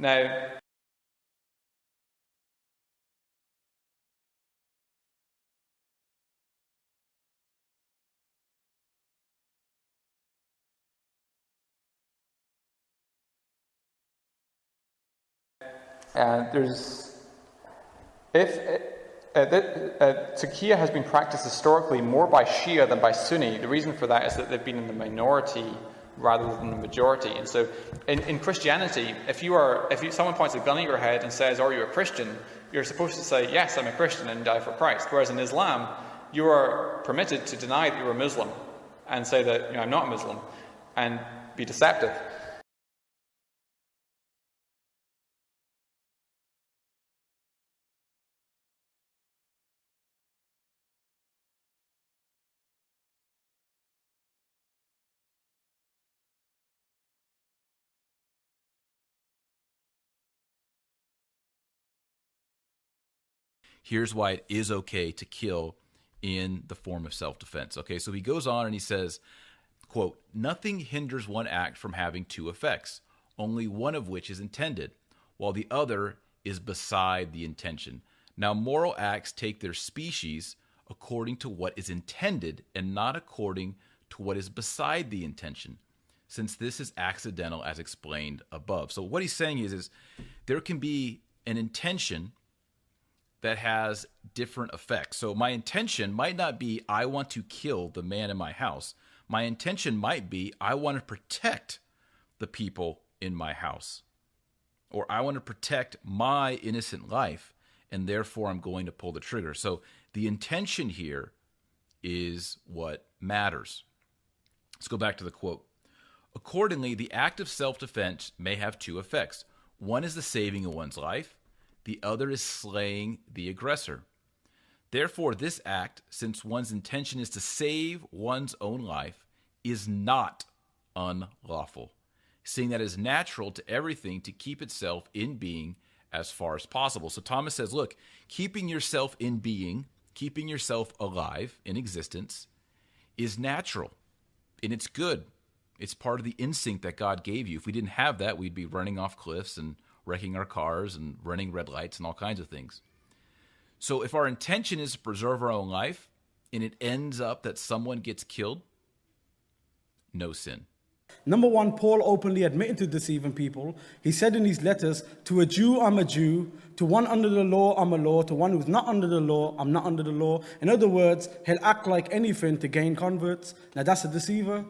Now, Taqiya has been practiced historically more by Shia than by Sunni. The reason for that is that they've been in the minority rather than the majority. And so in Christianity, if someone points a gun at your head and says, "Are you a Christian?" you're supposed to say, "Yes, I'm a Christian," and die for Christ. Whereas in Islam, you are permitted to deny that you're a Muslim and say that, I'm not a Muslim, and be deceptive. Here's why it is okay to kill in the form of self-defense. Okay, so he goes on and he says, quote, "Nothing hinders one act from having two effects, only one of which is intended, while the other is beside the intention. Now, moral acts take their species according to what is intended and not according to what is beside the intention, since this is accidental as explained above." So what he's saying is there can be an intention that has different effects. So my intention might not be, I want to kill the man in my house. My intention might be, I want to protect the people in my house. Or I want to protect my innocent life, and therefore I'm going to pull the trigger. So the intention here is what matters. Let's go back to the quote. "Accordingly, the act of self-defense may have two effects. One is the saving of one's life. The other is slaying the aggressor. Therefore, this act, since one's intention is to save one's own life, is not unlawful, seeing that it is natural to everything to keep itself in being as far as possible." So Thomas says, look, keeping yourself in being, keeping yourself alive in existence is natural, and it's good. It's part of the instinct that God gave you. If we didn't have that, we'd be running off cliffs and wrecking our cars and running red lights and all kinds of things. So if our intention is to preserve our own life and it ends up that someone gets killed, no sin. Number one, Paul openly admitted to deceiving people. He said in his letters, "To a Jew, I'm a Jew. To one under the law, I'm a law. To one who's not under the law, I'm not under the law." In other words, he'll act like anything to gain converts. Now that's a deceiver.